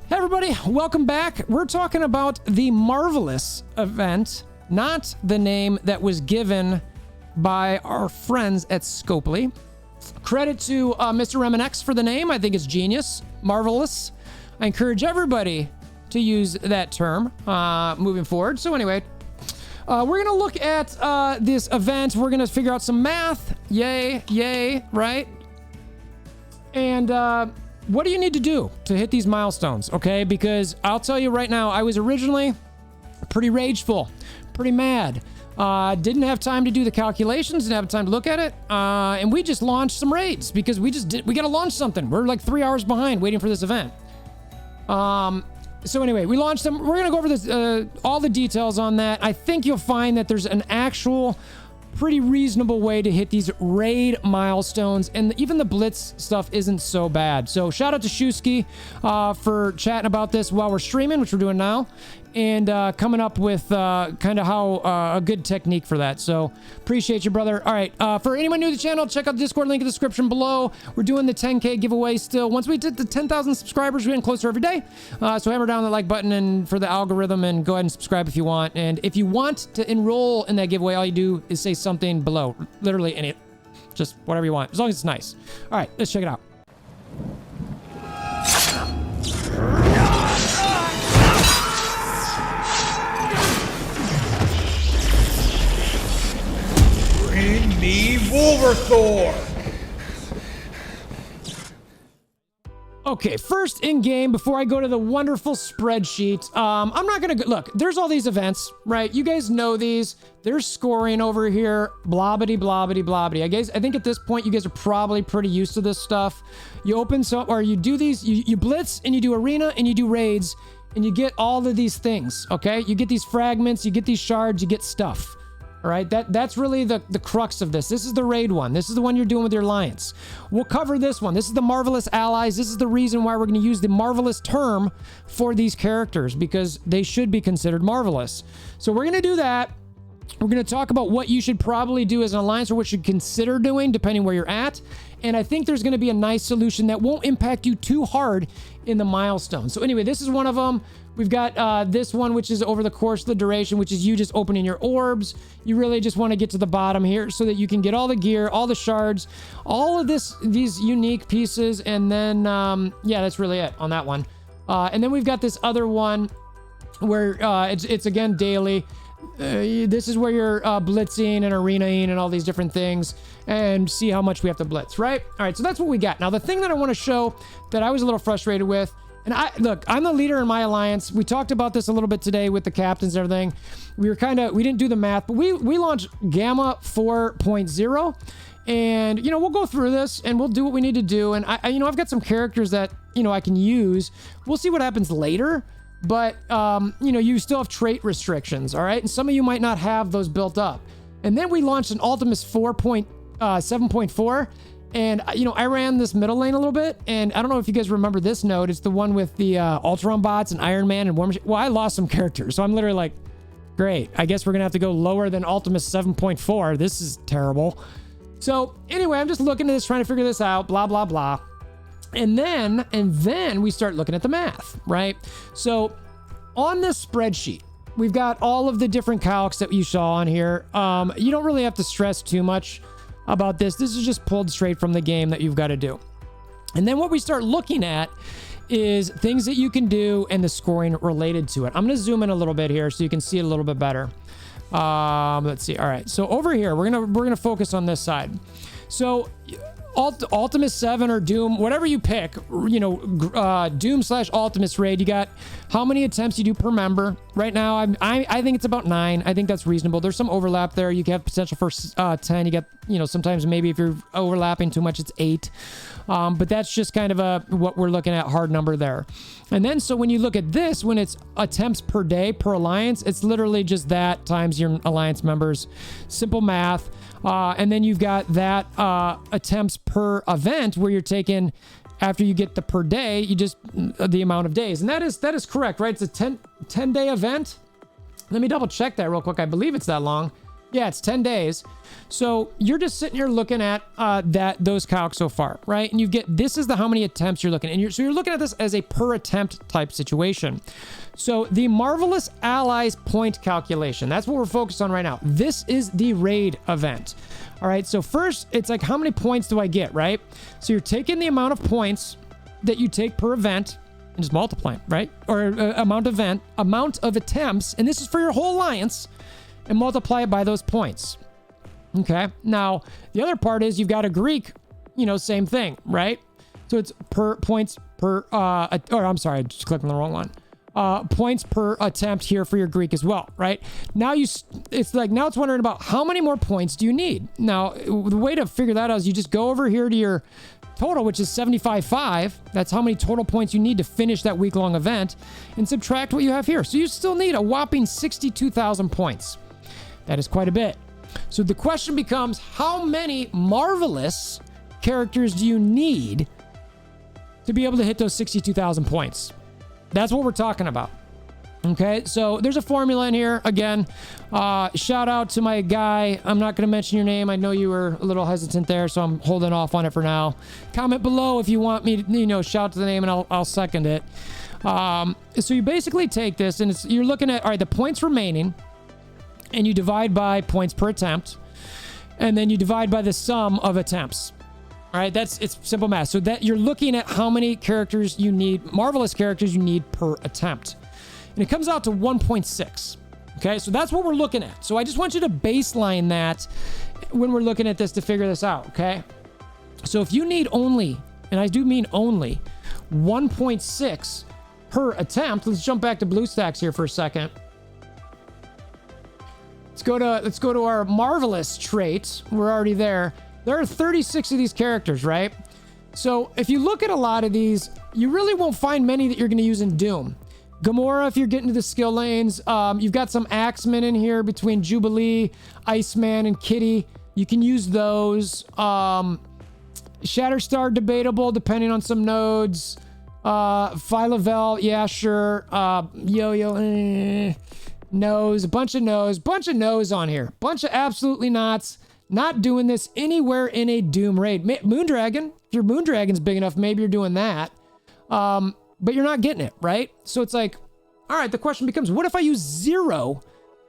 Hey everybody, welcome back. We're talking about the Marvelous event, not the name that was given by our friends at Scopely. Credit to Mr. Remenex for the name. I think it's genius, marvelous. I encourage everybody to use that term moving forward. So anyway, we're gonna look at this event. We're gonna figure out some math. Yay, right? And what do you need to do to hit these milestones, okay? Because I'll tell you right now, I was originally pretty rageful, pretty mad. Didn't have time to do the calculations, didn't have time to look at it, and we just launched some raids because we gotta launch something. We're like 3 hours behind waiting for this event. So anyway, we launched them. We're gonna go over this, all the details on that. I think you'll find that there's an actual pretty reasonable way to hit these raid milestones, and even the Blitz stuff isn't so bad. So shout out to Shusky for chatting about this while we're streaming, which we're doing now, and coming up with kind of how a good technique for that. So appreciate you, brother. All right, for anyone new to the channel, check out the Discord link in the description below. We're doing the 10K giveaway still. Once we did the 10,000 subscribers, we're getting closer every day. So hammer down the like button and for the algorithm, and go ahead and subscribe if you want. And if you want to enroll in that giveaway, all you do is say something below, literally any, just whatever you want, as long as it's nice. All right, let's check it out. Bring me WolverThor! Okay, first in game, before I go to the wonderful spreadsheet, I'm not gonna look, there's all these events, right? You guys know these. There's scoring over here, blobbity, blobbity, blobbity. I think at this point, you guys are probably pretty used to this stuff. You open some, or you do these, you blitz, and you do arena, and you do raids, and you get all of these things, okay? You get these fragments, you get these shards, you get stuff. All right, that's really the crux of this. This is the raid one. This is the one you're doing with your alliance. We'll cover this one. This is the Marvelous Allies. This is the reason why we're going to use the Marvelous term for these characters, because they should be considered marvelous. So we're going to do that. We're going to talk about what you should probably do as an alliance, or what you should consider doing depending where you're at. And I think there's going to be a nice solution that won't impact you too hard in the milestones. So anyway, this is one of them. We've got this one, which is over the course of the duration, which is you just opening your orbs. You really just want to get to the bottom here so that you can get all the gear, all the shards, all of these unique pieces. And then, yeah, that's really it on that one. And then we've got this other one where it's again daily. This is where you're blitzing and arenaing and all these different things, and see how much we have to blitz, right? All right, so that's what we got. Now, the thing that I want to show that I was a little frustrated with, and look, I'm the leader in my alliance. We talked about this a little bit today with the captains and everything. We didn't do the math, but we launched Gamma 4.0, and, you know, we'll go through this and we'll do what we need to do. And I've got some characters that, I can use. We'll see what happens later. But, you still have trait restrictions, all right? And some of you might not have those built up. And then we launched an Ultimus 4.7.4. And, I ran this middle lane a little bit. And I don't know if you guys remember this node. It's the one with the Ultron bots and Iron Man and War Machine. Well, I lost some characters. So I'm literally like, great. I guess we're going to have to go lower than Ultimus 7.4. This is terrible. So anyway, I'm just looking at this, trying to figure this out, blah, blah, blah. And then we start looking at the math, right? So on this spreadsheet, we've got all of the different calcs that you saw on here. You don't really have to stress too much about this. This is just pulled straight from the game that you've got to do. And then what we start looking at is things that you can do and the scoring related to it. I'm going to zoom in a little bit here so you can see it a little bit better. Let's see. All right. So over here, we're going to focus on this side. So Ultimus 7 or Doom, whatever you pick, Doom/Ultimus raid, you got how many attempts you do per member. Right now, I think it's about 9. I think that's reasonable. There's some overlap there. You have potential for 10. You get, sometimes maybe if you're overlapping too much, it's 8. But that's just kind of what we're looking at, hard number there. And then, so when you look at this, when it's attempts per day per alliance, it's literally just that times your alliance members. Simple math. And then you've got that attempts per event where you're taking, after you get the per day, you just the amount of days. And that is correct, right? It's a 10-day event. Let me double check that real quick. I believe it's that long. Yeah, it's 10 days. So you're just sitting here looking at those calcs so far, right? And you get, this is the how many attempts you're looking at. And you're looking at this as a per attempt type situation. So the Marvelous Allies point calculation, that's what we're focused on right now. This is the raid event. All right, so first it's like, how many points do I get, right? So you're taking the amount of points that you take per event and just multiplying, right? Or amount of attempts, and this is for your whole alliance, and multiply it by those points. Okay. Now, the other part is you've got a Greek, same thing, right? So it's per points per, or I'm sorry, I just clicked on the wrong one. Points per attempt here for your Greek as well, right? Now it's wondering about how many more points do you need? Now, the way to figure that out is you just go over here to your total, which is 75.5. That's how many total points you need to finish that week-long event, and subtract what you have here. So you still need a whopping 62,000 points. That is quite a bit. So the question becomes, how many marvelous characters do you need to be able to hit those 62,000 points? That's what we're talking about. Okay, so there's a formula in here. Again, shout out to my guy. I'm not going to mention your name. I know you were a little hesitant there, so I'm holding off on it for now. Comment below if you want me to, shout to the name, and I'll second it. So you basically take this, and you're looking at, all right, the points remaining, and you divide by points per attempt, and then you divide by the sum of attempts. All right, it's simple math. So that you're looking at how many characters you need, marvelous characters you need per attempt. And it comes out to 1.6. Okay, so that's what we're looking at. So I just want you to baseline that when we're looking at this to figure this out, okay? So if you need only, and I do mean only, 1.6 per attempt, let's jump back to BlueStacks here for a second. Let's go to our marvelous traits. We're already there. There are 36 of these characters, right? So if you look at a lot of these, you really won't find many that you're going to use in Doom. Gamora, if you're getting to the skill lanes, you've got some Axemen in here between Jubilee, Iceman, and Kitty. You can use those. Shatterstar, debatable, depending on some nodes. Phyla-vell, yeah, sure. Yo-Yo, Nose, a bunch of nose on here. Bunch of absolutely nots. Not doing this anywhere in a Doom raid. Moondragon, if your Moondragon's big enough, maybe you're doing that. But you're not getting it, right? So it's like, all right, the question becomes, what if I use 0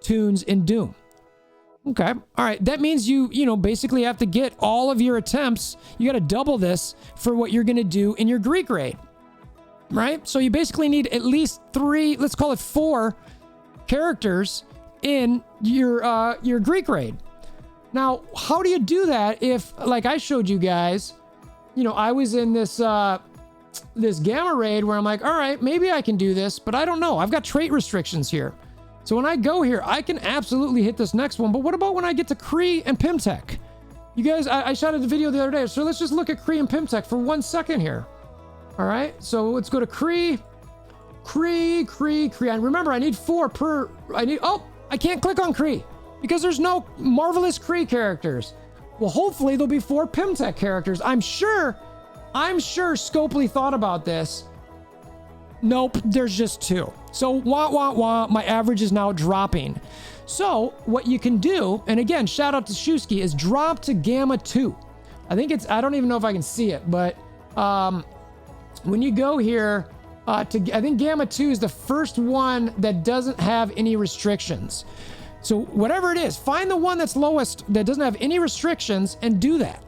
tunes in Doom? Okay, all right, that means you basically have to get all of your attempts. You got to double this for what you're going to do in your Greek raid, right? So you basically need at least 3, let's call it 4 characters in your Greek raid. Now, how do you do that if, like I showed you guys, I was in this this gamma raid where I'm like, all right, maybe I can do this, but I don't know. I've got trait restrictions here. So when I go here, I can absolutely hit this next one. But what about when I get to Kree and Pimtech? You guys, I shot a video the other day. So let's just look at Kree and Pimtech for 1 second here. All right, so let's go to Kree. And remember, I need 4 per, I can't click on Kree because there's no marvelous Kree characters. Well, hopefully there'll be 4 Pimtech characters. I'm sure Scopely thought about this. Nope, there's just 2. So my average is now dropping. So what you can do, and again, shout out to Shusky, is drop to Gamma 2. I don't even know if I can see it, but when you go here, I think Gamma 2 is the first one that doesn't have any restrictions. So whatever it is, find the one that's lowest that doesn't have any restrictions and do that.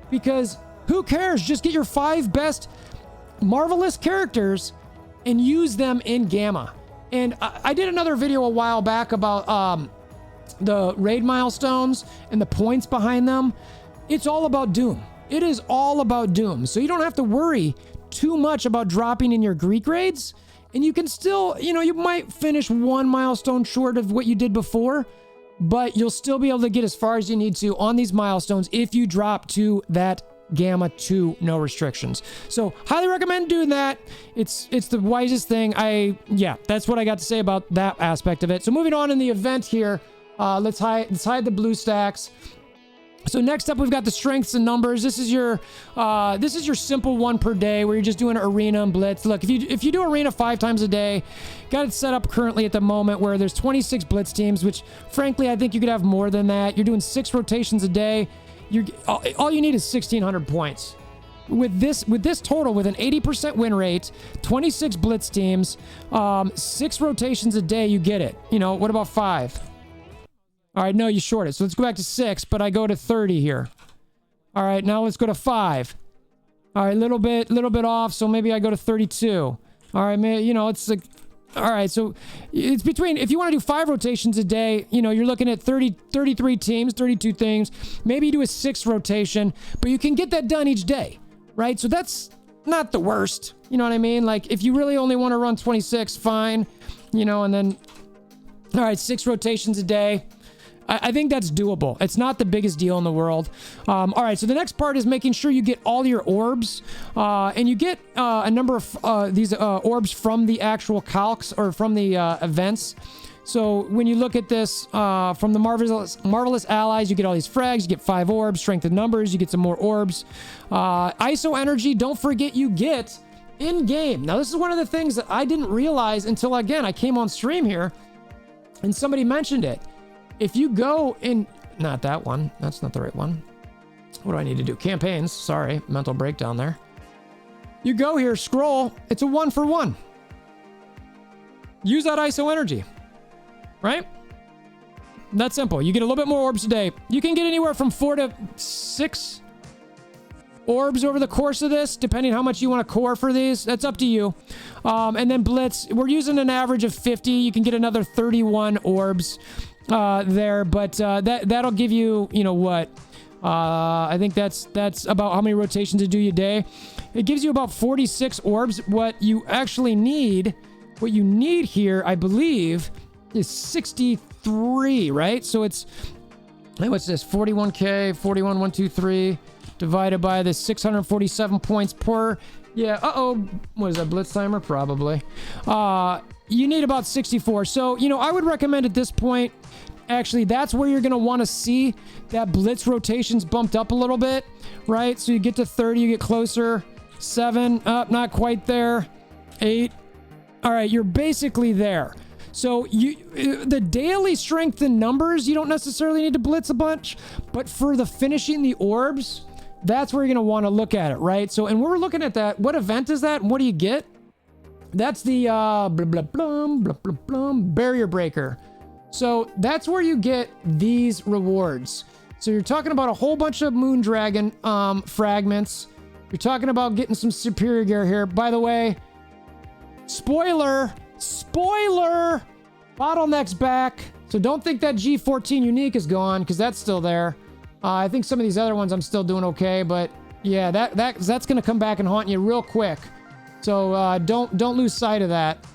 Because who cares? Just get your 5 best marvelous characters and use them in Gamma. And I did another video a while back about the raid milestones and the points behind them. It's all about Doom. It is all about Doom. So you don't have to worry too much about dropping in your Greek raids. And you can still, you might finish 1 milestone short of what you did before, but you'll still be able to get as far as you need to on these milestones if you drop to that Gamma 2, no restrictions. So highly recommend doing that. It's the wisest thing. That's what I got to say about that aspect of it. So moving on in the event here, let's hide the BlueStacks. So next up, we've got the strengths and numbers. This is your simple one per day where you're just doing arena and blitz. Look, if you do arena 5 times a day, got it set up currently at the moment where there's 26 blitz teams, which frankly I think you could have more than that. You're doing 6 rotations a day. All you need is 1,600 points. With this total, with an 80% win rate, 26 blitz teams, 6 rotations a day, you get it. You know, what about 5? All right, no, you short it. So let's go back to 6, but I go to 30 here. All right, now let's go to 5. All right, little bit off, so maybe I go to 32. All right, you know, it's like, all right, so it's between, if you want to do 5 rotations a day, you know, you're looking at 33 teams, 32 things. Maybe you do a 6th rotation, but you can get that done each day, right? So that's not the worst. You know what I mean? Like, if you really only want to run 26, fine, you know, and then, all right, 6 rotations a day. I think that's doable. It's not the biggest deal in the world. All right, so the next part is making sure you get all your orbs. And you get a number of these orbs from the actual calcs or from the events. So when you look at this, from the Marvelous Allies, you get all these frags, you get 5 orbs, strength in numbers, you get some more orbs. ISO energy, don't forget you get in-game. Now, this is one of the things that I didn't realize until, again, I came on stream here and somebody mentioned it. If you go in, not that one, that's not the right one. What do I need to do? Campaigns, sorry, mental breakdown there. You go here, scroll, it's a 1-for-1. Use that ISO energy, right? That's simple. You get a little bit more orbs a day. You can get anywhere from 4 to 6 orbs over the course of this, depending how much you want to core for these. That's up to you. And then Blitz, we're using an average of 50. You can get another 31 orbs there, but that'll give you, you know what, I think that's about how many rotations to do a day. It gives you about 46 orbs. What you need here, I believe, is 63, right? So it's, what's this, 41k, 41,123 divided by the 647 points per, yeah, what is that, blitz timer? Probably. You need about 64. So, you know, I would recommend at this point, actually, that's where you're going to want to see that blitz rotations bumped up a little bit, right? So you get to 30, you get closer. 7, not quite there. 8. All right, you're basically there. So the daily strength in numbers, you don't necessarily need to blitz a bunch, but for the finishing the orbs, that's where you're going to want to look at it, right? So, and we're looking at that. What event is that? And what do you get? That's the barrier breaker. So that's where you get these rewards. So you're talking about a whole bunch of moon dragon fragments. You're talking about getting some superior gear here. By the way, spoiler, bottleneck's back. So don't think that G14 unique is gone, because that's still there. I think some of these other ones I'm still doing okay, but yeah, that's gonna come back and haunt you real quick. So don't lose sight of that.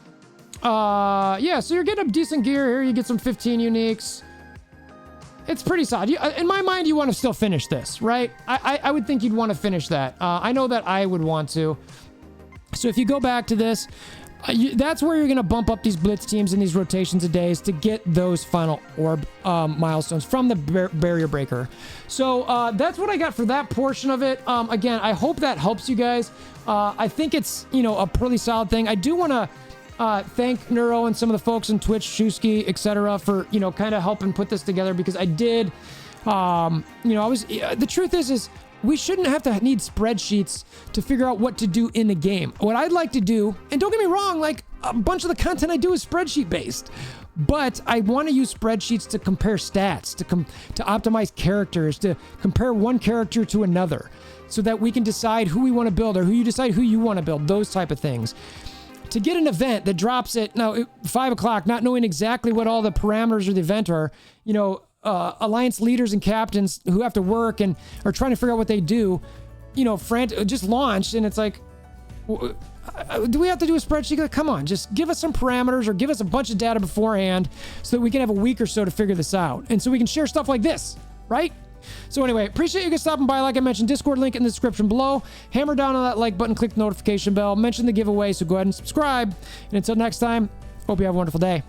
Yeah, so you're getting a decent gear here. You get some 15 uniques. It's pretty solid. In my mind, you want to still finish this, right? I would think you'd want to finish that. I know that I would want to. So if you go back to this, that's where you're going to bump up these blitz teams and these rotations of days to get those final orb milestones from the barrier breaker. So that's what I got for that portion of it. Again, I hope that helps you guys. I think it's, you know, a pretty solid thing. I do want to thank Neuro and some of the folks in Twitch, Shusky, etc., for, you know, kind of helping put this together, because I did, you know, the truth is we shouldn't have to need spreadsheets to figure out what to do in the game. What I'd like to do, and don't get me wrong, like a bunch of the content I do is spreadsheet based, but I want to use spreadsheets to compare stats, to optimize characters, to compare one character to another, so that we can decide who we want to build, or who you decide who you want to build, those type of things. To get an event that drops at 5 o'clock, not knowing exactly what all the parameters of the event are, you know, alliance leaders and captains who have to work and are trying to figure out what they do, you know, just launched, and it's like, do we have to do a spreadsheet? Like, come on, just give us some parameters or give us a bunch of data beforehand so that we can have a week or so to figure this out, and so we can share stuff like this, right? So anyway, appreciate you guys stopping by. Like I mentioned, Discord link in the description below. Hammer down on that like button, click the notification bell, mention the giveaway, so go ahead and subscribe. And until next time, hope you have a wonderful day.